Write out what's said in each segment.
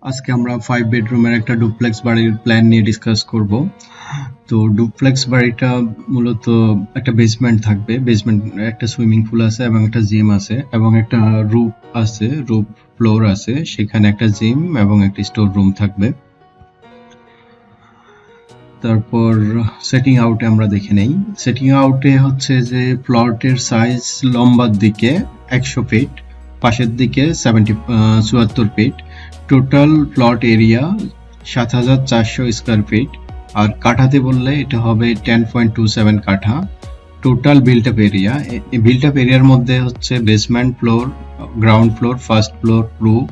আজকে আমরা 5 বেডরুমের একটা ডুপ্লেক্স বাড়ির প্ল্যান নিয়ে ডিসকাস করব। তো ডুপ্লেক্স বাড়িটা মূলত একটা বেসমেন্ট থাকবে, বেসমেন্ট একটা সুইমিং পুল আছে এবং একটা জিম আছে এবং একটা রুফ আছে, রুফ ফ্লোর আছে, সেখানে একটা জিম এবং একটা স্টোর রুম থাকবে। তারপর সেটিং আউটে আমরা দেখে নেই। সেটিং আউটে হচ্ছে যে প্লটের সাইজ লম্বার দিকে 100 ফিট, পাশের দিকে 74 ফিট, টোটাল প্লট এরিয়া ৭,৪০০ স্কোয়ার ফিট, আর কাঠাতে বললে এটা হবে 10.27 কাঠা। টোটাল বিল্ট আপ এরিয়া, এই বিল্ট আপ এরিয়ার মধ্যে হচ্ছে basement floor, ground floor, first floor, roof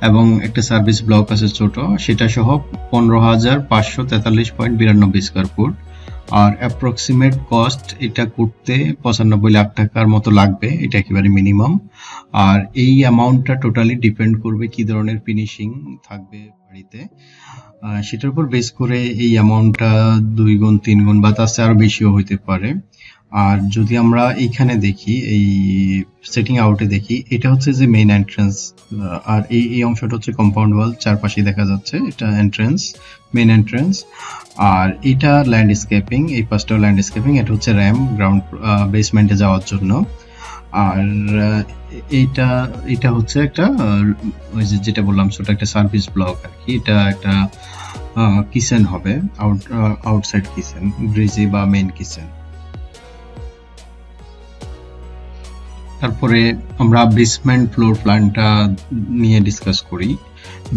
এবং একটা সার্ভিস ব্লক আছে ছোট, সেটা সহ 15,৫৪৩.৯২ স্কোয়ার ফুট। আর অ্যাপ্রক্সিমেট কস্ট এটা করতে ৯৫ লাখ টাকার মতো লাগবে, এটা একেবারে মিনিমাম। আর এই অ্যামাউন্টটা টোটালি ডিপেন্ড করবে কি ধরনের ফিনিশিং থাকবে বাড়িতে, সেটার উপর বেস করে এই অ্যামাউন্টটা 2 গুণ 3 গুণ বা তার চেয়ে আরো বেশিও হইতে পারে। আর যদি আমরা এইখানে দেখি, এই সেটিং আউটে দেখি, এটা হচ্ছে যে মেইন এন্ট্রান্স, আর এই অংশটা হচ্ছে কম্পাউন্ড ওয়াল, চারপাশে দেখা যাচ্ছে এটা এন্ট্রান্স, মেইন এন্ট্রান্স। আর এটা ল্যান্ডস্কেপিং, এই পাশটাও ল্যান্ডস্কেপিং, এটা হচ্ছে র্যাম্প গ্রাউন্ড বেসমেন্টে যাওয়ার জন্য। আর এটা হচ্ছে একটা ওই যেটা বললাম ছোট একটা সার্ভিস ব্লক আর কি, এটা একটা কিচেন হবে, আউটসাইড কিচেন, গ্রিজি বা মেইন কিচেন। তারপরে আমরা বেসমেন্ট ফ্লোর প্ল্যানটা নিয়ে ডিসকাস করি।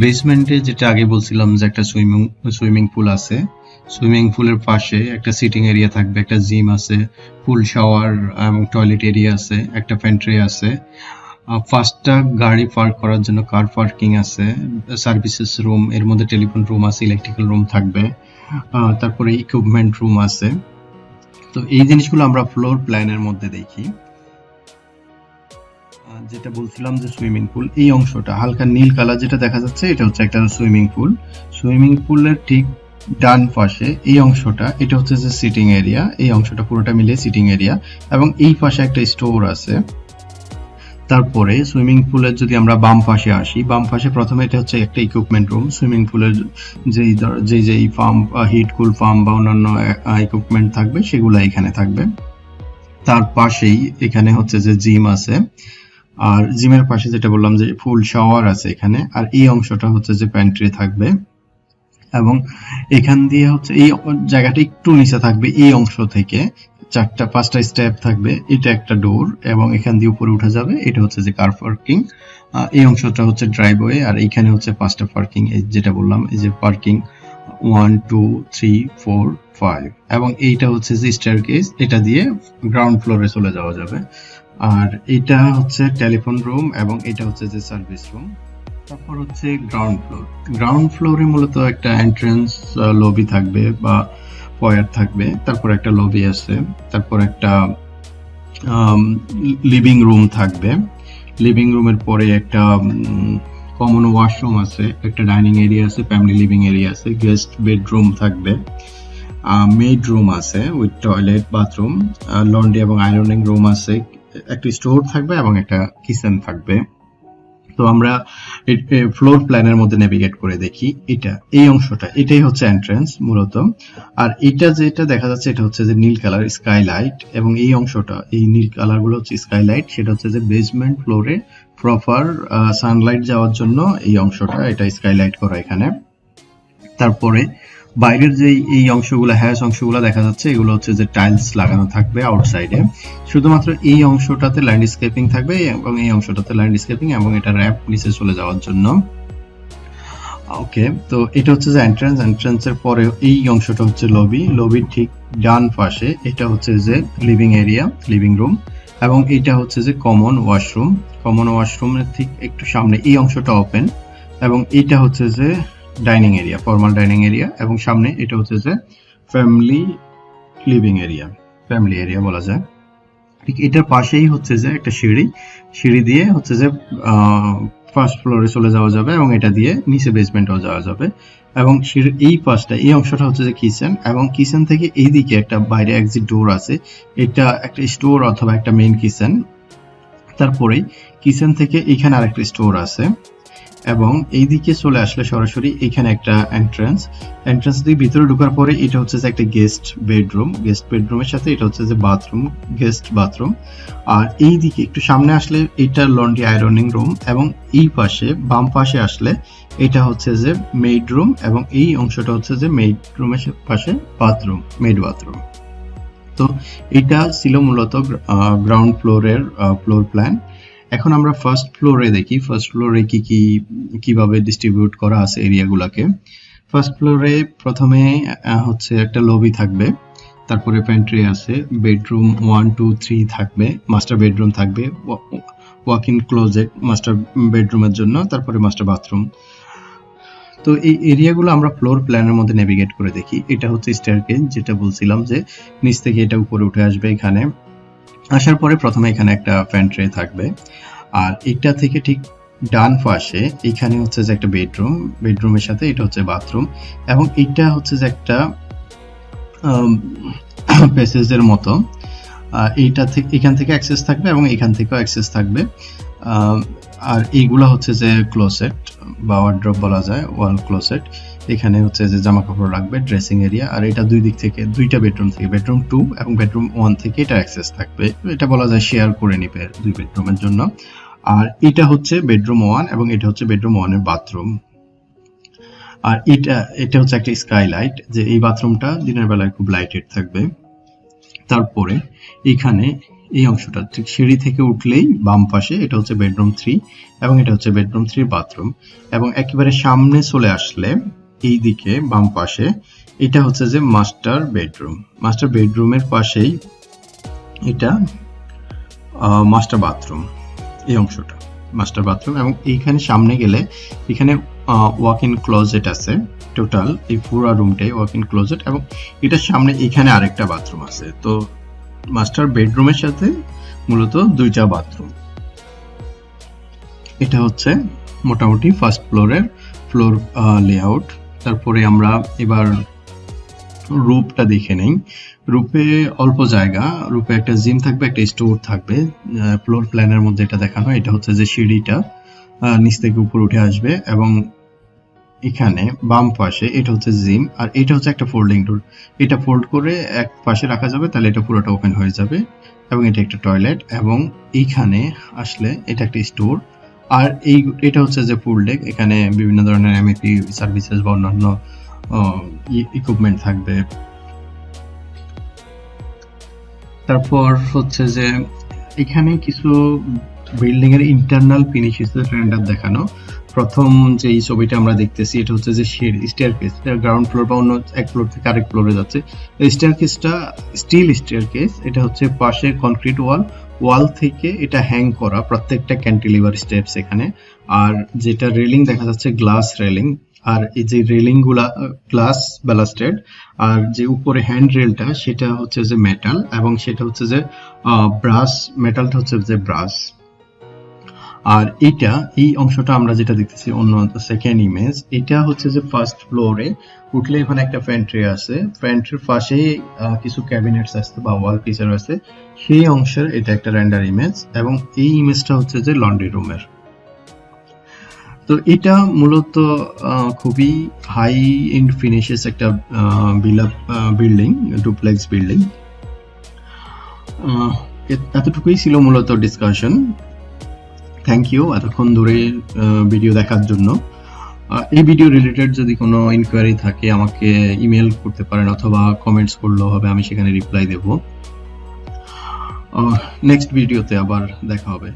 বেসমেন্টে যেটা আগে বলছিলাম যে একটা সুইমিং পুল আছে, সুইমিং পুলের পাশে একটা সিটিং এরিয়া থাকবে, একটা জিম আছে, পুল শাওয়ার এবং টয়লেট এরিয়া আছে, একটা প্যান্ট্রি আছে, ফার্স্টটা গাড়ি পার্ক করার জন্য কার পার্কিং আছে, সার্ভিসেস রুম, এর মধ্যে টেলিফোন রুম আছে, ইলেকট্রিক্যাল রুম থাকবে, তারপরে ইকুইপমেন্ট রুম আছে। তো এই জিনিসগুলো আমরা ফ্লোর প্ল্যানের মধ্যে দেখি। যেটা বলছিলাম যে সুইমিং পুল, এই অংশটা হালকা নীল কালার যেটা দেখা যাচ্ছে, এটা হচ্ছে একটা সুইমিং পুল। সুইমিং পুলের ঠিক ডান পাশে এই অংশটা, এটা হচ্ছে যে সিটিং এরিয়া, এই অংশটা পুরোটা মিলে সিটিং এরিয়া, এবং এই পাশে একটা স্টোর আছে। তারপরে সুইমিং পুলের যদি আমরা বাম পাশে আসি, বাম পাশে প্রথমে এটা হচ্ছে একটা ইকুইপমেন্ট রুম, সুইমিং পুলের যেই পাম্প, হিট কুল পাম্প বা অন্যান্য ইকুইপমেন্ট থাকবে সেগুলো এখানে থাকবে। তার পাশেই এখানে হচ্ছে যে জিম আছে, আর জিমের পাশে যেটা বললাম যে ফুল শাওয়ার আছে এখানে, আর এই অংশটা হচ্ছে যে প্যান্ট্রি থাকবে। এবং এখান দিয়ে হচ্ছে এই জায়গাটা একটু নিচে থাকবে, এই অংশ থেকে 4-5টা স্টেপ থাকবে, এটা একটা ডোর এবং এখান দিয়ে উপরে উঠা যাবে, এটা হচ্ছে যে কার পার্কিং। এই অংশটা হচ্ছে ড্রাইভওয়ে, আর এখানে হচ্ছে 5টা পার্কিং, এই যেটা বললাম এই যে পার্কিং 1 2 3 4 5, এবং এইটা হচ্ছে যে স্টেয়ারকেস, এটা দিয়ে গ্রাউন্ড ফ্লোরে চলে যাওয়া যাবে। আর এটা হচ্ছে টেলিফোন রুম এবং এটা হচ্ছে যে সার্ভিস রুম। তারপর হচ্ছে গ্রাউন্ড ফ্লোর। গ্রাউন্ড ফ্লোরে মূলত একটা এন্ট্রান্স লবি থাকবে বা ফয়ার থাকবে, তারপর একটা লবি আছে, তারপর একটা লিভিং রুম থাকবে, লিভিং রুমের পরে একটা কমন ওয়াশরুম আছে, একটা ডাইনিং এরিয়া আছে, ফ্যামিলি লিভিং এরিয়া আছে, গেস্ট বেডরুম থাকবে, মেড রুম আছে উইথ টয়লেট, বাথরুম, লন্ড্রি এবং আয়রনিং রুম আছে, একটা স্টোর থাকবে এবং একটা কিচেন থাকবে। তো আমরা ফ্লোর প্ল্যানের মধ্যে নেভিগেট করে দেখি, এটা এই অংশটা, এটাই হচ্ছে এন্ট্রান্স মূলত। আর এটা যেটা দেখা যাচ্ছে এটা হচ্ছে যে নীল কালার স্কাইলাইট, এবং এই অংশটা, এই নীল কালার গুলো হচ্ছে স্কাইলাইট, সেটা হচ্ছে যে বেসমেন্ট ফ্লোরে প্রপার সানলাইট যাওয়ার জন্য এই অংশটা, এটা স্কাইলাইট করা এখানে। তারপরে বাইরের যে এই অংশগুলো, হ্যাশ অংশগুলো দেখা যাচ্ছে, এগুলো হচ্ছে যে টাইলস লাগানো থাকবে আউটসাইডে, শুধুমাত্র এই অংশটাতে ল্যান্ডস্কেপিং থাকবে এবং এই অংশটাতে ল্যান্ডস্কেপিং, এবং এটা র‍্যাপ নিচে চলে যাওয়ার জন্য। ওকে, তো এটা হচ্ছে যে এন্ট্রান্সের পরে এই অংশটা হচ্ছে লবি, লবির ঠিক ডান পাশে এটা হচ্ছে যে লিভিং এরিয়া, লিভিং রুম, এবং এটা হচ্ছে যে কমন ওয়াশরুম, কমন ওয়াশরুমের ঠিক একটু সামনে এই অংশটা ওপেন, এবং এটা হচ্ছে যে dining area, formal dining area, এবং সামনে এটা হচ্ছে যে family living area, family area বলা যায়। ঠিক এটার পাশেই হচ্ছে যে একটা সিঁড়ি দিয়ে হচ্ছে যে ফার্স্ট ফ্লোরে চলে যাওয়া যাবে, এবং এটা দিয়ে নিচে বেসমেন্টেও যাওয়া যাবে। এবং সিঁড়ির এই পাশটা, এই অংশটা হচ্ছে যে কিচেন, এবং কিচেন থেকে এইদিকে একটা বাইরে এক্সিট ডোর আছে, এটা একটা স্টোর অথবা একটা মেইন কিচেন। তারপরে কিচেন থেকে এখানে আরেকটা স্টোর আছে, এবং এইদিকে চলে আসলে সরাসরি এখানে একটা এন্ট্রান্স দিয়ে ভিতরে ঢোকার পরে এটা হচ্ছে যে একটা গেস্ট বেডরুমের সাথে এটা হচ্ছে যে বাথরুম, গেস্ট বাথরুম। আর এইদিকে একটু সামনে আসলে এটা লন্ড্রি আয়রনিং রুম, এবং এই পাশে বাম পাশে আসলে এটা হচ্ছে যে মেড রুম, এবং এই অংশটা হচ্ছে যে মেড রুমের পাশে মেড বাথরুম। তো এটা ছিল মূলত গ্রাউন্ড ফ্লোরের ফ্লোর প্ল্যান। এখন আমরা ফার্স্ট ফ্লোরে দেখি ফার্স্ট ফ্লোরে কিভাবে ডিস্ট্রিবিউট করা আছে এরিয়াগুলোকে। ফার্স্ট ফ্লোরে প্রথমে হচ্ছে একটা লবি থাকবে, তারপরে প্যান্ট্রি আছে, বেডরুম 1 2 3 থাকবে, মাস্টার বেডরুম থাকবে, ওয়াক ইন ক্লোজেট মাস্টার বেডরুমের জন্য, তারপরে মাস্টার বাথরুম। তো এই এরিয়াগুলো আমরা ফ্লোর প্ল্যানের মধ্যে নেভিগেট করে দেখি। এটা হচ্ছে স্টেয়ারকেস, যেটা বলছিলাম যে নিচ থেকে এটা উপরে উঠে আসবে। এখানে আসার পরে প্রথমে এখানে একটা প্যান্ট্রি থাকবে, আর এটা থেকে ঠিক ডান পাশে এখানে হচ্ছে যে একটা বেডরুমের সাথে এটা হচ্ছে বাথরুম, এবং এটা হচ্ছে যে একটা প্যাসেজের মতো। এইটা থেকে এখান থেকে অ্যাক্সেস থাকবে এবং এখান থেকেও অ্যাক্সেস থাকবে। আর এইগুলা হচ্ছে যে ক্লোসেট বা ওয়ার্ড্রপ বলা যায়, ওয়াল ক্লোসেট। এখানে হচ্ছে যে জামা কাপড় রাখবে, ড্রেসিং এরিয়া। আর এটা দুই দিক থেকে দুইটা বেডরুম থেকে, বেডরুম 2 এবং বেডরুম 1 থেকে এটা অ্যাক্সেস থাকবে। এটা বলা যায় শেয়ার করে নিবে দুই বেডরুমের জন্য। আর এটা হচ্ছে বেডরুম 1 এবং এটা হচ্ছে বেডরুম 1 এর বাথরুম। আর এটা হচ্ছে একটা স্কাইলাইট, যে এই বাথরুমটা দিনের বেলায় খুব লাইটেড থাকবে। তারপরে এখানে এই অংশটা ঠিক সিঁড়ি থেকে উঠলেই বাম পাশে এটা হচ্ছে বেডরুম 3 এবং এটা হচ্ছে বেডরুম 3 বাথরুম। এবং একেবারে সামনে চলে আসলে এই দিকে বাম পাশে এটা হচ্ছে যে মাস্টার বেডরুমের পাশেই এটা মাস্টার বাথরুম। এই অংশটা মাস্টার বাথরুম, এবং এইখানে সামনে গেলে এখানে ওয়াক ইন ক্লোজেট আছে। টোটাল এই পুরো রুমটাই ওয়াক ইন ক্লোজেট, এবং এটার সামনে এখানে আরেকটা বাথরুম আছে। তো মাস্টার বেডরুমের সাথে মূলত দুইটা বাথরুম। এটা হচ্ছে মোটামুটি ফার্স্ট ফ্লোরের ফ্লোর লেআউট। তারপরে আমরা এবার রূপটা দেখে নেই। রূপে অল্প জায়গা, রূপে একটা জিম থাকবে, একটা স্টোর থাকবে। ফ্লোর প্ল্যানের মধ্যে এটা দেখানো। এটা হচ্ছে যে সিঁড়িটা নিচ থেকে উপর উঠে আসবে, এবং এখানে বাম পাশে এটা হচ্ছে জিম, আর এটা হচ্ছে একটা ফোল্ডিং ডোর। এটা ফোল্ড করে এক পাশে রাখা যাবে, তাহলে এটা পুরোটা ওপেন হয়ে যাবে। এবং এটা একটা টয়লেট, এবং এইখানে আসলে এটা একটা স্টোর। আর এটা হচ্ছে যে ফুল ডেক, এখানে বিভিন্ন ধরনের এমএপি সার্ভিসেস বা অন্যান্য ইকুইপমেন্ট থাকবে। তারপর হচ্ছে যে এখানে কিছু বিল্ডিং এর ইন্টারনাল ফিনিশেসের রেন্ডার দেখানো। প্রথম যে এই ছবিটা আমরা দেখতেছি এটা হচ্ছে যে স্টেয়ারকেস, গ্রাউন্ড ফ্লোর বা অন্য এক ফ্লোর থেকে আরেক ফ্লোরে যাচ্ছে। স্টেয়ারকেসটা স্টিল স্টেয়ারকেস, এটা হচ্ছে পাশে কনক্রিট ওয়াল থেকে এটা হ্যাং করা, প্রত্যেকটা ক্যান্টিলিভার স্টেপস এখানে। আর যেটা রেলিং দেখা যাচ্ছে গ্লাস রেলিং, আর এই যে রেলিং গুলা গ্লাস ব্যালাস্টেড, আর যে উপরে হ্যান্ড রেলটা সেটা হচ্ছে যে মেটাল, এবং সেটা হচ্ছে যে ব্রাশ, মেটালটা হচ্ছে যে ব্রাশ। আর এই অংশটা আমরা যেটা দেখতেছি অন্য সেকেন্ড ইমেজ, এটা হচ্ছে যে ফার্স্ট ফ্লোরে উঠলে এখানে একটা প্যান্ট্রি আছে, প্যান্ট্রির পাশে কিছু ক্যাবিনেটস আছে বা ওয়াল পিসার আছে, সেই অংশের এটা একটা রেন্ডার ইমেজ। এবং এই ইমেজটা হচ্ছে যে লন্ড্রি রুমের। তো এটা মূলত খুবই হাই এন্ড ফিনিশেস একটা বিল্ডিং, ডুপ্লেক্স বিল্ডিং। এতটুকুই ছিল মূলত ডিসকাশন। থ্যাংক ইউ এতক্ষণ ধরে ভিডিও দেখার জন্য। এই ভিডিও রিলেটেড যদি কোনো ইনকোয়ারি থাকে আমাকে ইমেল করতে পারেন, অথবা কমেন্টস করলেও হবে, আমি সেখানে রিপ্লাই দেব। নেক্সট ভিডিওতে আবার দেখা হবে।